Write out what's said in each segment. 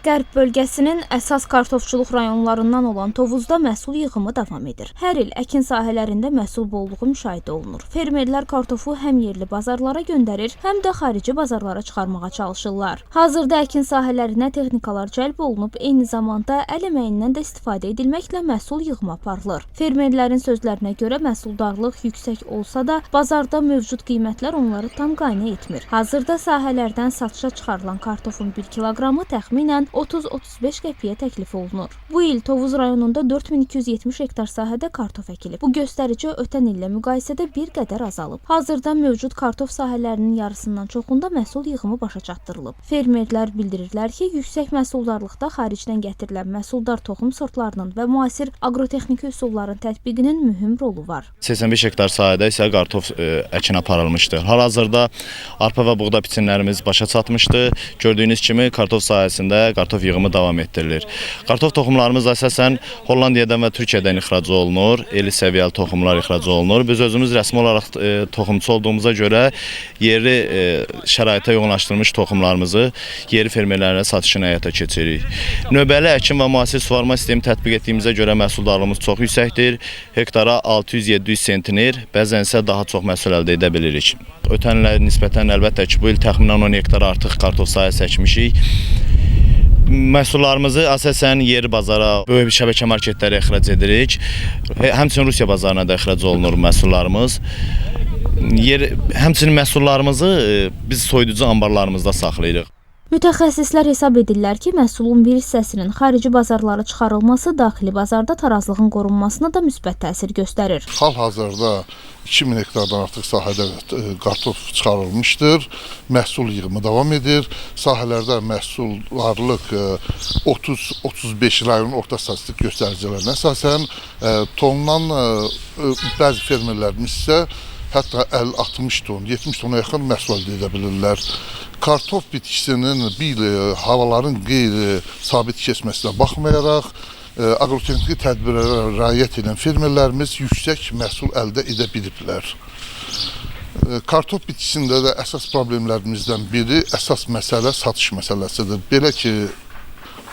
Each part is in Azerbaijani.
Qərb bölgəsinin əsas kartofçuluq rayonlarından olan Tovuzda məhsul yığımı davam edir. Hər il əkin sahələrində məhsul bolluğu müşahidə olunur. Fermerlər kartofu həm yerli bazarlara göndərir, həm də xarici bazarlara çıxarmağa çalışırlar. Hazırda əkin sahələrinə texnikalar cəlb olunub, eyni zamanda əl əməyindən də istifadə edilməklə məhsul yığımı aparılır. Fermerlərin sözlərinə görə məhsuldarlıq yüksək olsa da, bazarda mövcud qiymətlər onları tam qane etmir. Hazırda sahələrdən satışa çıxarılan kartofun 1 kiloqramı təxminən 30-35 qəpiyə təklif olunur. Bu il Tovuz rayonunda 4270 hektar sahədə kartof əkilib. Bu göstərici ötən illə müqayisədə bir qədər azalıb. Hazırda mövcud kartof sahələrinin yarısından çoxunda məhsul yığımı başa çatdırılıb. Fermerlər bildirirlər ki, yüksək məhsuldarlıqda xaricdən gətirilən məhsuldar toxum sortlarının və müasir agrotexniki üsulların tətbiqinin mühüm rolu var. 85 hektar sahədə isə kartof əkin aparılmışdır. Hal-hazırda arpa və buğda biçinlərimiz başa çatmışdı. Gördüyünüz kimi kartof sahəsində kartof yığımı davam etdirilir. Kartof toxumlarımız əsasən Hollandiyadan və Türkiyədən ixrac olunur. Eli səviyyəli toxumlar ixrac olunur. Biz özümüz rəsmi olaraq toxumçu olduğumuza görə yerli şəraitə yoğunlaşdırılmış toxumlarımızı yerli fermerlərə satışını həyata keçiririk. Növbəli əkin və müasir suvarma sistemi tətbiq etdiyimizə görə məhsuldarlığımız çox yüksəkdir. Hektara 600-700 sentner, bəzən isə daha çox məhsul əldə edə bilirik. Ötən ilə nisbətən əlbəttə ki, bu il təxminən 10 hektar artıq kartof sahəsi əkmişik. Məhsullarımızı əsasən yerli bazara, böyük şəbəkə marketlərə ixrac edirik. Həmçinin Rusiya bazarına da ixrac olunur məhsullarımız. Həmçinin məhsullarımızı biz soyuducu anbarlarımızda saxlayırıq. Mütəxəssislər hesab edirlər ki, məhsulun bir hissəsinin xarici bazarlara çıxarılması daxili bazarda tarazlığın qorunmasına da müsbət təsir göstərir. Hal-hazırda 2000 hektardan artıq sahədə kartof çıxarılmışdır. Məhsul yığımı davam edir. Sahələrdə məhsuldarlıq 30-35 rayon orta statistik göstəricilərinə əsasən tondan bəzi fermerlərimiz isə hətta 50-60 ton, 70 tona yaxın məhsul əldə edə bilirlər. Kartof bitkisinin havaların qeyri-sabit keçməsinə baxmayaraq, agrotexniki tədbirlərə riayət edən fermerlərimiz yüksək məhsul əldə edə biliblər. Kartof bitkisində də əsas problemlərimizdən biri, əsas məsələ satış məsələsidir. Belə ki,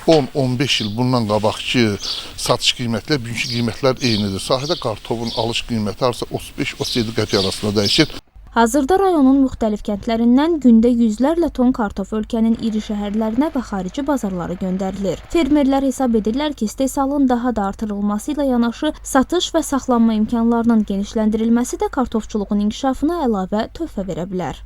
10-15 il bundan qabaqki satış qiymətlə bugünkü qiymətlər eynidir. Sahədə kartofun alış qiyməti arası 35-37 qəpiyə arasında dəyişir. Hazırda rayonun müxtəlif kəndlərindən gündə yüzlərlə ton kartof ölkənin iri şəhərlərinə və xarici bazarlara göndərilir. Fermerlər hesab edirlər ki, istehsalın daha da artırılması ilə yanaşı satış və saxlanma imkanlarının genişləndirilməsi də kartofçuluğun inkişafına əlavə töhfə verə bilər.